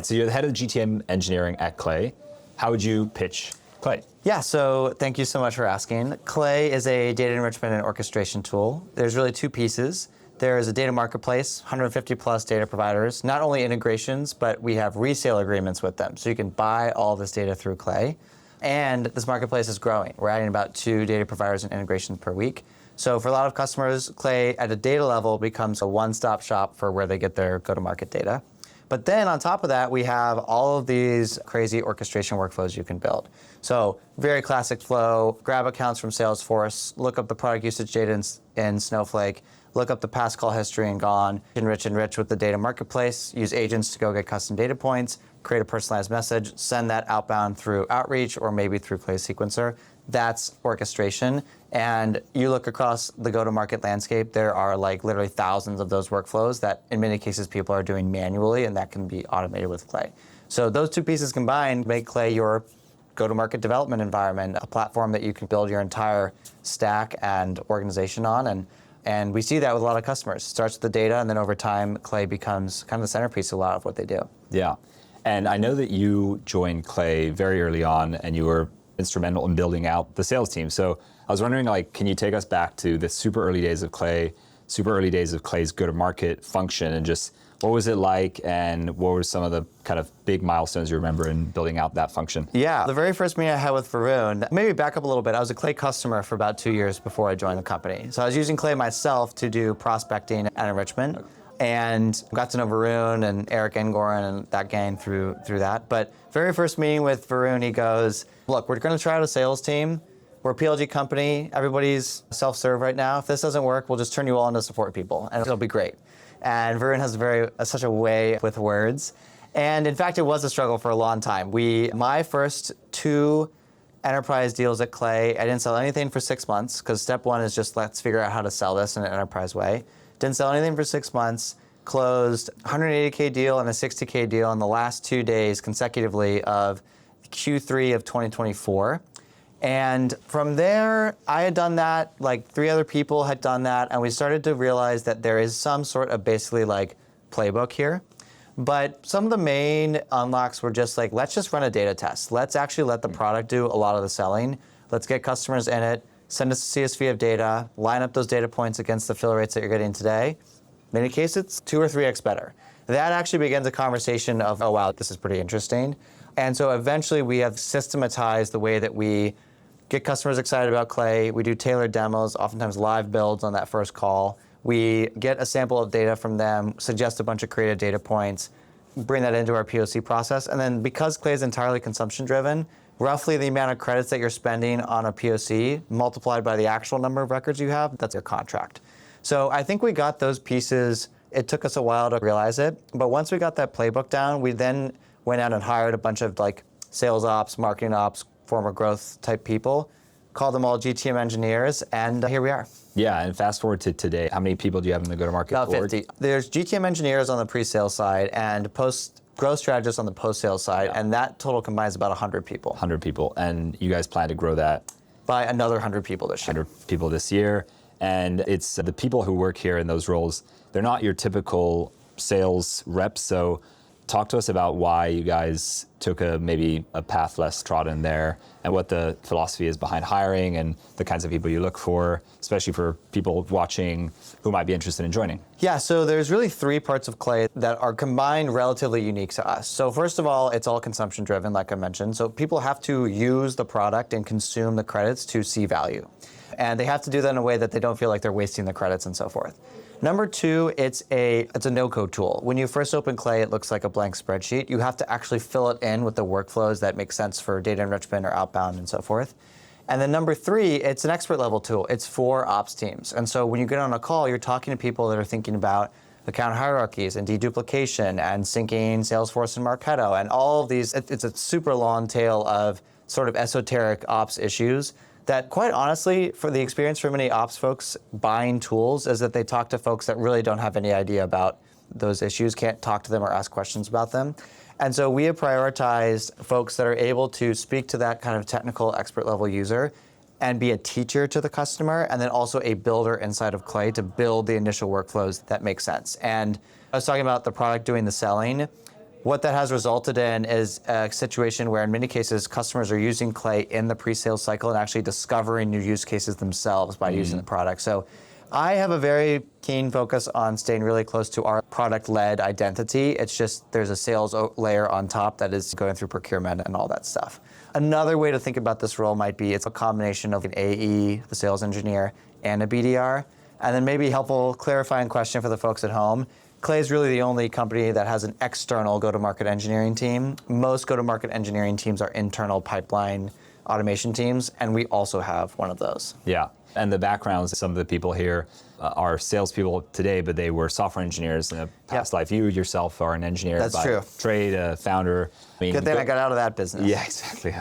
So you're the head of GTM Engineering at Clay. How would you pitch Clay? Yeah, so thank you so much for asking. Clay is a data enrichment and orchestration tool. There's really two pieces. There is a data marketplace, 150 plus data providers, not only integrations, but we have resale agreements with them. So you can buy all this data through Clay. And this marketplace is growing. We're adding about 2 data providers and integrations per week. So for a lot of customers, Clay at a data level becomes a one-stop shop for where they get their go-to-market data. But then on top of that, we have all of these crazy orchestration workflows you can build. So very classic flow, grab accounts from Salesforce, look up the product usage data in Snowflake, look up the past call history and gone, enrich with the data marketplace, use agents to go get custom data points, create a personalized message, send that outbound through Outreach or maybe through Clay Sequencer. That's orchestration. And you look across the go-to-market landscape, there are like literally thousands of those workflows that in many cases people are doing manually, and that can be automated with Clay. So those two pieces combined make Clay your go-to-market development environment, a platform that you can build your entire stack and organization on. And we see that with a lot of customers. It starts with the data, and then over time, Clay becomes kind of the centerpiece of a lot of what they do. Yeah. And I know that you joined Clay very early on, and you were instrumental in building out the sales team. So I was wondering, can you take us back to the super early days of Clay, super early days of Clay's go-to-market function, and just what was it like, and what were some of the kind of big milestones you remember in building out that function? Yeah, the very first meeting I had with Varun, maybe back up a little bit, I was a Clay customer for about 2 years before I joined the company. So I was using Clay myself to do prospecting and enrichment, and got to know Varun and Eric Engoren and that gang through that. But very first meeting with Varun, he goes, look, we're gonna try out a sales team. We're a PLG company, everybody's self-serve right now. If this doesn't work, we'll just turn you all into support people, and it'll be great. And Varun has such a way with words. And in fact, it was a struggle for a long time. My first 2 enterprise deals at Clay, I didn't sell anything for 6 months, because step 1 is just let's figure out how to sell this in an enterprise way. Didn't sell anything for 6 months, closed $180K deal and a $60K deal in the last 2 days consecutively of Q3 of 2024. And from there, I had done that, like 3 other people had done that, and we started to realize that there is some sort of basically like playbook here. But some of the main unlocks were just like, let's just run a data test. Let's actually let the product do a lot of the selling. Let's get customers in it, send us a CSV of data, line up those data points against the fill rates that you're getting today. In many cases, it's 2 or 3x better. That actually begins a conversation of, oh wow, this is pretty interesting. And so eventually we have systematized the way that we get customers excited about Clay. We do tailored demos, oftentimes live builds on that first call. We get a sample of data from them, suggest a bunch of creative data points, bring that into our POC process. And then because Clay is entirely consumption driven, roughly the amount of credits that you're spending on a POC multiplied by the actual number of records you have, that's your contract. So I think we got those pieces. It took us a while to realize it, but once we got that playbook down, we then went out and hired a bunch of like sales ops, marketing ops, former growth type people, called them all GTM engineers, and here we are. Yeah, and fast forward to today, how many people do you have in the go-to-market About board? 50. There's GTM engineers on the pre-sale side and growth strategists on the post-sale side, and that total combines about 100 people. 100 people, and you guys plan to grow that? By another 100 people this year. 100 people this year, and it's the people who work here in those roles, they're not your typical sales reps, so talk to us about why you guys took maybe a path less trodden there, and what the philosophy is behind hiring and the kinds of people you look for, especially for people watching who might be interested in joining. Yeah, so there's really 3 parts of Clay that are combined relatively unique to us. So first of all, it's all consumption driven, like I mentioned. So people have to use the product and consume the credits to see value. And they have to do that in a way that they don't feel like they're wasting the credits and so forth. Number 2, it's a no-code tool. When you first open Clay, it looks like a blank spreadsheet. You have to actually fill it in with the workflows that make sense for data enrichment or outbound and so forth. And then number 3, it's an expert level tool. It's for ops teams. And so when you get on a call, you're talking to people that are thinking about account hierarchies and deduplication and syncing Salesforce and Marketo and all of these. It's a super long tail of sort of esoteric ops issues that, quite honestly, for the experience for many ops folks buying tools is that they talk to folks that really don't have any idea about those issues, can't talk to them or ask questions about them. And so we have prioritized folks that are able to speak to that kind of technical expert level user and be a teacher to the customer, and then also a builder inside of Clay to build the initial workflows that make sense. And I was talking about the product doing the selling. What that has resulted in is a situation where in many cases customers are using Clay in the pre-sales cycle and actually discovering new use cases themselves by using the product. So I have a very keen focus on staying really close to our product-led identity. It's just there's a sales layer on top that is going through procurement and all that stuff. Another way to think about this role might be it's a combination of an AE, the sales engineer, and a BDR. And then maybe helpful clarifying question for the folks at home. Clay is really the only company that has an external go-to-market engineering team. Most go-to-market engineering teams are internal pipeline automation teams, and we also have one of those. Yeah, and the backgrounds, some of the people here are salespeople today, but they were software engineers in a past life. You yourself are an engineer That's by true. trade, a founder. I mean, Good thing I got out of that business. Yeah, exactly.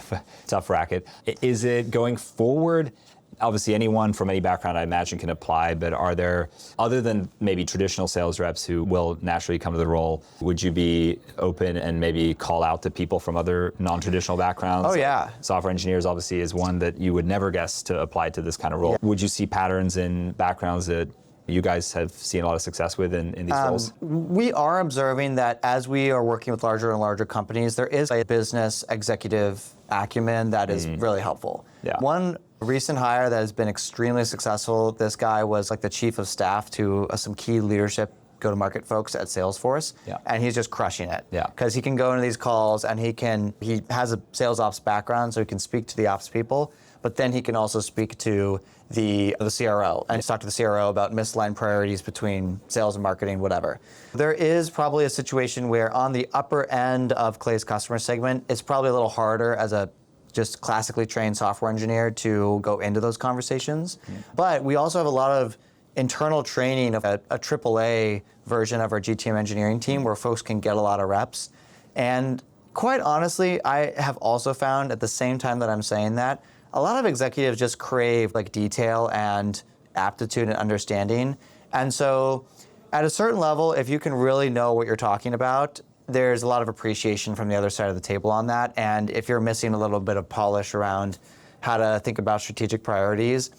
Tough racket. Is it going forward? Obviously, anyone from any background, I imagine, can apply, but are there, other than maybe traditional sales reps who will naturally come to the role, would you be open and maybe call out to people from other non-traditional backgrounds? Oh, yeah. Software engineers, obviously, is one that you would never guess to apply to this kind of role. Yeah. Would you see patterns in backgrounds that you guys have seen a lot of success with in these roles? We are observing that as we are working with larger and larger companies, there is a business executive acumen that is really helpful. Yeah. One recent hire that has been extremely successful, this guy was like the chief of staff to some key leadership go-to-market folks at Salesforce, and he's just crushing it. Because he can go into these calls and he has a sales ops background, so he can speak to the ops people, but then he can also speak to the CRO and talk to the CRO about misaligned priorities between sales and marketing, whatever. There is probably a situation where on the upper end of Clay's customer segment, it's probably a little harder as a just classically trained software engineer to go into those conversations. But we also have a lot of internal training of a AAA version of our GTM engineering team where folks can get a lot of reps. And quite honestly, I have also found at the same time that I'm saying that, a lot of executives just crave like detail and aptitude and understanding. And so at a certain level, if you can really know what you're talking about, there's a lot of appreciation from the other side of the table on that. And if you're missing a little bit of polish around how to think about strategic priorities,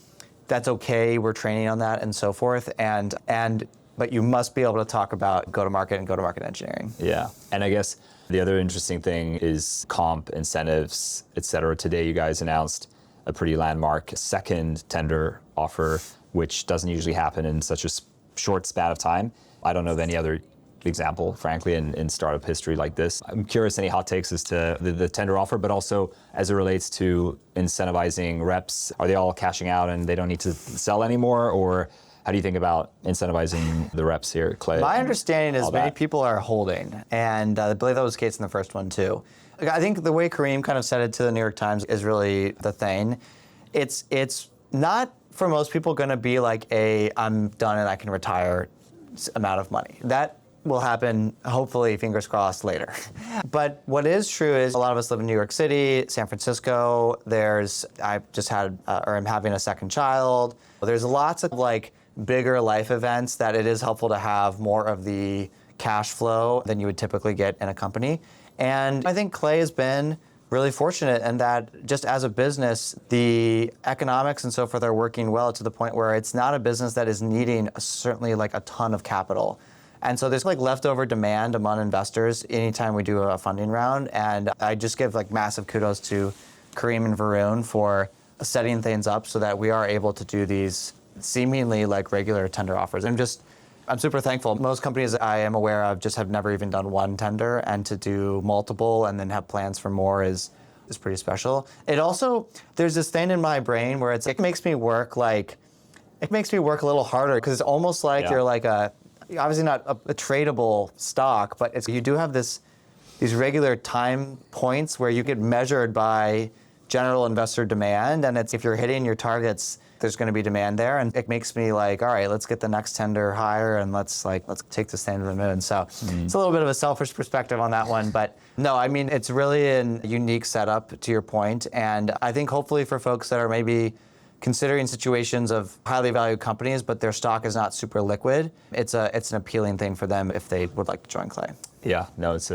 that's okay. We're training on that and so forth. But you must be able to talk about go-to-market and go-to-market engineering. Yeah, and I guess the other interesting thing is comp, incentives, et cetera. Today you guys announced a pretty landmark second tender offer, which doesn't usually happen in such a short span of time. I don't know of any other example, frankly, in startup history like this. I'm curious, any hot takes as to the tender offer, but also as it relates to incentivizing reps. Are they all cashing out and they don't need to sell anymore? Or how do you think about incentivizing the reps here at Clay? My understanding is many people are holding, and I believe that was the case in the first one too. I think the way Kareem kind of said it to the New York Times is really the thing. It's not for most people going to be like I'm done and I can retire amount of money. That will happen, hopefully, fingers crossed, later. But what is true is a lot of us live in New York City, San Francisco. I've just had, or I'm having a second child. There's lots of like bigger life events that it is helpful to have more of the cash flow than you would typically get in a company. And I think Clay has been really fortunate in that just as a business, the economics and so forth are working well to the point where it's not a business that is needing certainly like a ton of capital. And so there's like leftover demand among investors anytime we do a funding round. And I just give like massive kudos to Kareem and Varun for setting things up so that we are able to do these seemingly like regular tender offers. I'm super thankful. Most companies I am aware of just have never even done one tender, and to do multiple and then have plans for more is pretty special. It also, there's this thing in my brain where it makes me work a little harder because it's almost like you're like obviously not a tradable stock, but you do have these regular time points where you get measured by general investor demand, and if you're hitting your targets, there's going to be demand there, and it makes me like, all right, let's get the next tender higher, and let's take this thing to the moon. So it's a little bit of a selfish perspective on that one, but no, I mean it's really a unique setup to your point, and I think hopefully for folks that are maybe considering situations of highly valued companies, but their stock is not super liquid, it's an appealing thing for them if they would like to join Clay. Yeah, no, it's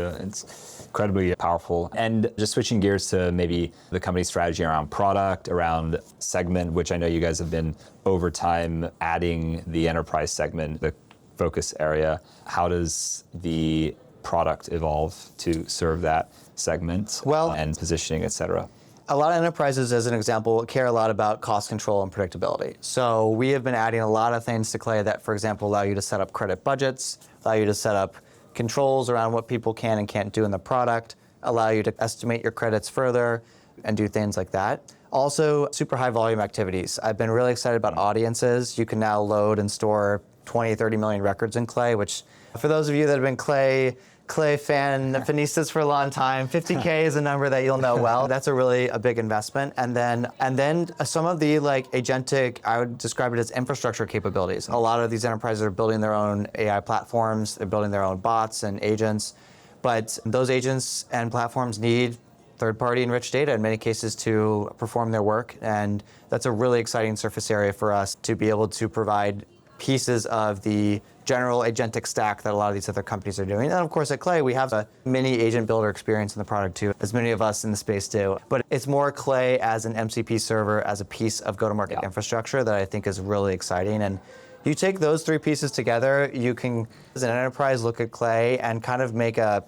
incredibly powerful. And just switching gears to maybe the company's strategy around product, around segment, which I know you guys have been over time adding the enterprise segment, the focus area. How does the product evolve to serve that segment and positioning, et cetera? A lot of enterprises, as an example, care a lot about cost control and predictability. So we have been adding a lot of things to Clay that, for example, allow you to set up credit budgets, allow you to set up controls around what people can and can't do in the product, allow you to estimate your credits further, and do things like that. Also, super high volume activities. I've been really excited about audiences. You can now load and store 20, 30 million records in Clay, which for those of you that have been Clay fanistas for a long time, 50K is a number that you'll know well. That's a big investment. And then some of the like agentic, I would describe it as infrastructure capabilities. A lot of these enterprises are building their own AI platforms, they're building their own bots and agents, but those agents and platforms need third-party enriched data in many cases to perform their work. And that's a really exciting surface area for us to be able to provide pieces of the general agentic stack that a lot of these other companies are doing. And of course at Clay, we have a mini agent builder experience in the product too, as many of us in the space do. But it's more Clay as an MCP server, as a piece of go-to-market infrastructure that I think is really exciting. And you take those three pieces together, you can, as an enterprise, look at Clay and kind of make a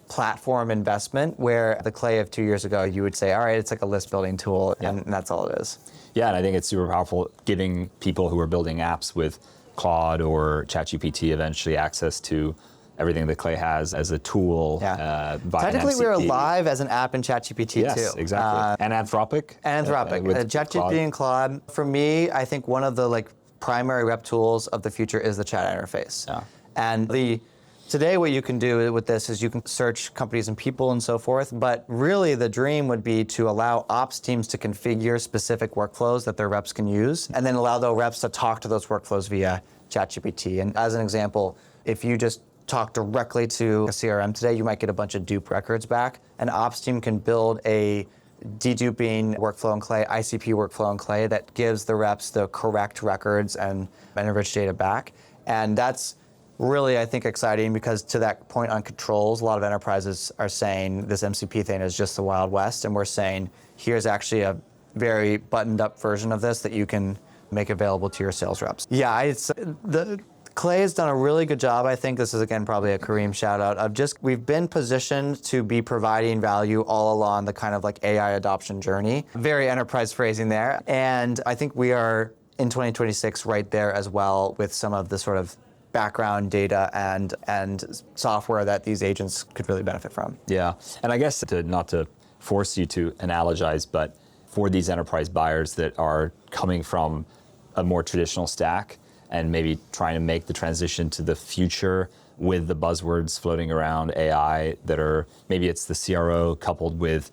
platform investment where the Clay of 2 years ago, you would say, all right, it's like a list building tool, and that's all it is. Yeah, and I think it's super powerful giving people who are building apps with Claude or ChatGPT eventually access to everything that Clay has as a tool via Technically, we were live as an app in ChatGPT too. Yes, exactly. And Anthropic? ChatGPT and Claude. For me, I think one of the primary rep tools of the future is the chat interface. Yeah. And today what you can do with this is you can search companies and people and so forth, but really the dream would be to allow ops teams to configure specific workflows that their reps can use, and then allow those reps to talk to those workflows via ChatGPT. And as an example, if you just talk directly to a CRM today, you might get a bunch of dupe records back. An ops team can build a deduping workflow in Clay, ICP workflow in Clay that gives the reps the correct records and enriched data back. And that's really, I think, exciting because to that point on controls, a lot of enterprises are saying this MCP thing is just the Wild West, and we're saying here's actually a very buttoned up version of this that you can make available to your sales reps. Yeah, Clay has done a really good job. I think this is, again, probably a Kareem shout out of we've been positioned to be providing value all along the kind of like AI adoption journey. Very enterprise phrasing there. And I think we are in 2026 right there as well with some of the sort of background data and software that these agents could really benefit from. Yeah, and I guess not to force you to analogize, but for these enterprise buyers that are coming from a more traditional stack and maybe trying to make the transition to the future with the buzzwords floating around AI that are, maybe it's the CRO coupled with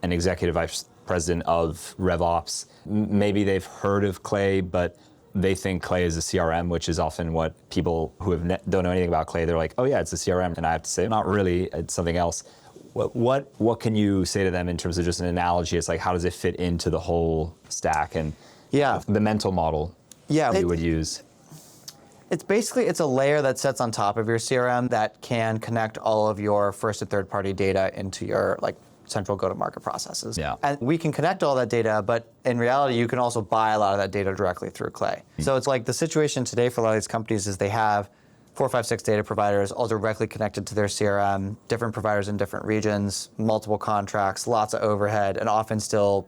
an executive vice president of RevOps. Maybe they've heard of Clay, but they think Clay is a CRM, which is often what people who don't know anything about Clay, they're like, oh yeah, it's a CRM. And I have to say, not really, it's something else. What can you say to them in terms of just an analogy? It's like, how does it fit into the whole stack and the mental model you would use? It's a layer that sits on top of your CRM that can connect all of your first and third party data into your central go-to-market processes. Yeah. And we can connect all that data, but in reality, you can also buy a lot of that data directly through Clay. So it's like the situation today for a lot of these companies is they have 4, 5, 6 data providers all directly connected to their CRM, different providers in different regions, multiple contracts, lots of overhead, and often still,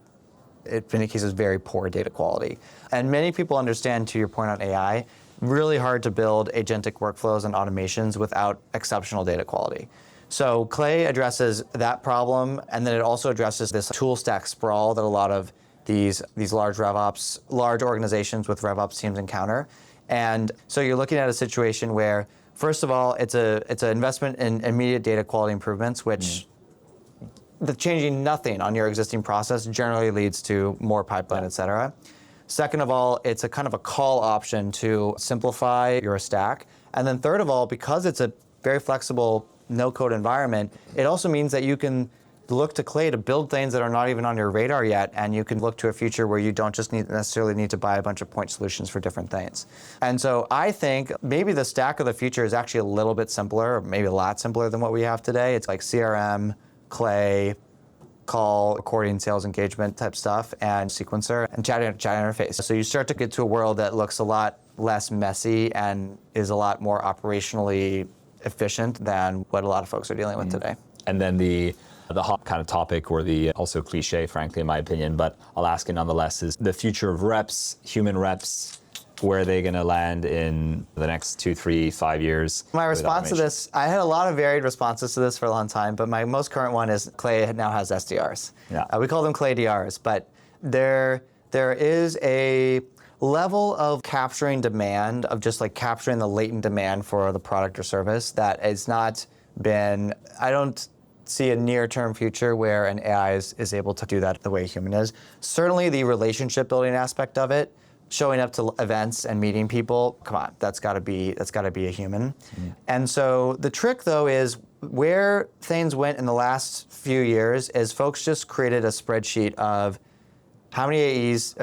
in many cases, very poor data quality. And many people understand, to your point on AI, really hard to build agentic workflows and automations without exceptional data quality. So Clay addresses that problem, and then it also addresses this tool stack sprawl that a lot of these large organizations with RevOps teams encounter. And so you're looking at a situation where, first of all, it's an investment in immediate data quality improvements, which the changing nothing on your existing process generally leads to more pipeline, et cetera. Second of all, it's a kind of a call option to simplify your stack. And then third of all, because it's a very flexible no-code environment, it also means that you can look to Clay to build things that are not even on your radar yet, and you can look to a future where you don't just necessarily need to buy a bunch of point solutions for different things. And so I think maybe the stack of the future is actually a little bit simpler, or maybe a lot simpler than what we have today. It's like CRM, Clay, call, recording, sales engagement type stuff, and sequencer, and chat interface. So you start to get to a world that looks a lot less messy and is a lot more operationally efficient than what a lot of folks are dealing with today. And then the hot kind of topic, or the also cliche, frankly, in my opinion, but I'll ask it nonetheless, is the future of reps, human reps. Where are they going to land in the next 2, 3, 5 years? My response to this, I had a lot of varied responses to this for a long time, but my most current one is Clay now has SDRs. Yeah. We call them Clay DRs, but there is a level of capturing demand, of just like capturing the latent demand for the product or service that has not been, I don't see a near-term future where an AI is able to do that the way a human is. Certainly the relationship building aspect of it, showing up to events and meeting people, come on, that's got to be a human. And so the trick though is where things went in the last few years is folks just created a spreadsheet of how many AEs,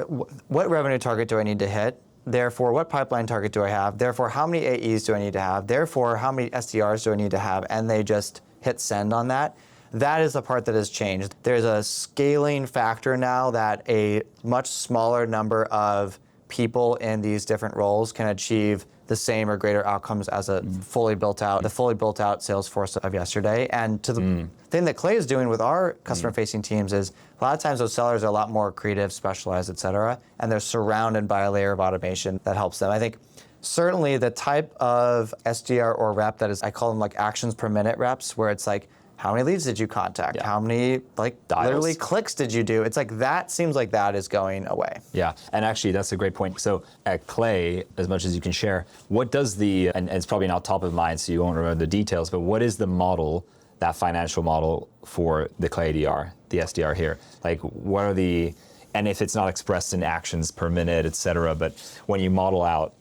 what revenue target do I need to hit? Therefore, what pipeline target do I have? Therefore, how many AEs do I need to have? Therefore, how many SDRs do I need to have? And they just hit send on that. That is the part that has changed. There's a scaling factor now that a much smaller number of people in these different roles can achieve the same or greater outcomes as a fully built out sales force of yesterday. And to the thing that Clay is doing with our customer facing teams is a lot of times those sellers are a lot more creative, specialized, et cetera, and they're surrounded by a layer of automation that helps them. I think certainly the type of SDR or rep that is, I call them like actions per minute reps, where it's like, how many leads did you contact? Yeah. How many Dials. literally clicks did you do? It's like that seems like that is going away. Yeah, and actually that's a great point. So at Clay, as much as you can share, what does and it's probably not top of mind, so you won't remember the details, but what is the model, that financial model for the Clay DR, the SDR here? Like what are and if it's not expressed in actions per minute, et cetera, but when you model out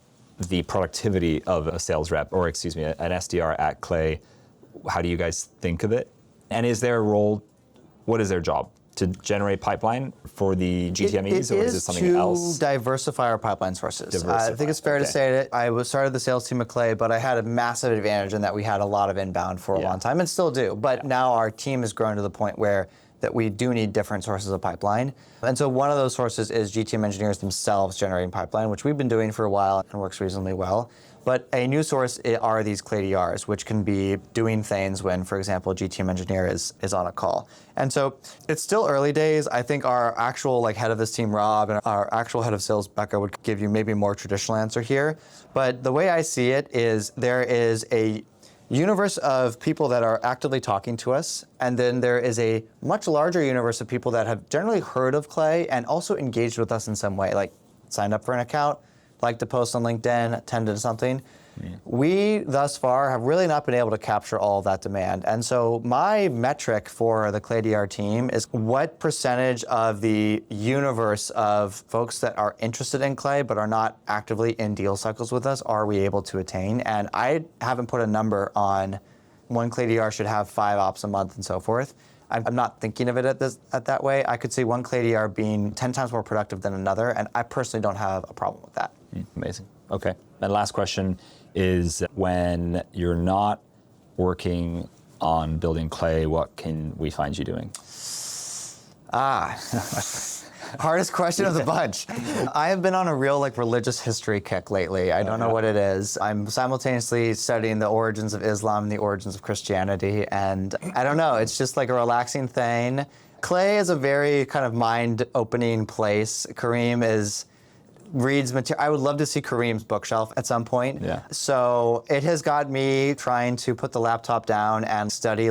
the productivity of a sales rep, or excuse me, an SDR at Clay, how do you guys think of it? And is there a role, what is their job? To generate pipeline for the GTMEs, or is it something else? To diversify our pipeline sources. I think it's fair to say that I started the sales team at Clay, but I had a massive advantage in that we had a lot of inbound for a long time, and still do. But now our team has grown to the point where that we do need different sources of pipeline. And so one of those sources is GTM engineers themselves generating pipeline, which we've been doing for a while and works reasonably well. But a new source are these Clay DRs, which can be doing things when, for example, a GTM engineer is on a call. And so it's still early days. I think our actual head of this team, Rob, and our actual head of sales, Becca, would give you maybe a more traditional answer here. But the way I see it is there is a universe of people that are actively talking to us, and then there is a much larger universe of people that have generally heard of Clay and also engaged with us in some way, like signed up for an account, like to post on LinkedIn, attended something. We, thus far, have really not been able to capture all of that demand. And so my metric for the Clay DR team is what percentage of the universe of folks that are interested in Clay but are not actively in deal cycles with us are we able to attain? And I haven't put a number on one Clay DR should have 5 ops a month and so forth. I'm not thinking of it at that way. I could see one Clay DR being 10 times more productive than another, and I personally don't have a problem with that. Amazing. Okay. And last question is, when you're not working on building Clay, what can we find you doing? Hardest question of the bunch. I have been on a real religious history kick lately. I don't know what it is. I'm simultaneously studying the origins of Islam and the origins of Christianity, and I don't know, it's just like a relaxing thing. Clay is a very kind of mind-opening place. Kareem reads material. I would love to see Kareem's bookshelf at some point. Yeah. So it has got me trying to put the laptop down and study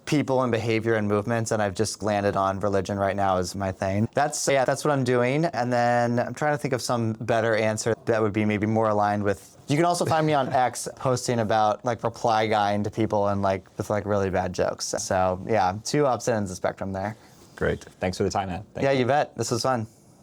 people and behavior and movements, and I've just landed on religion right now as my thing. That's what I'm doing. And then I'm trying to think of some better answer that would be maybe more aligned with. You can also find me on X posting about reply guying to people and with really bad jokes. So yeah, 2 opposite ends of the spectrum there. Great. Thanks for the time, man. Yeah, you bet. This was fun.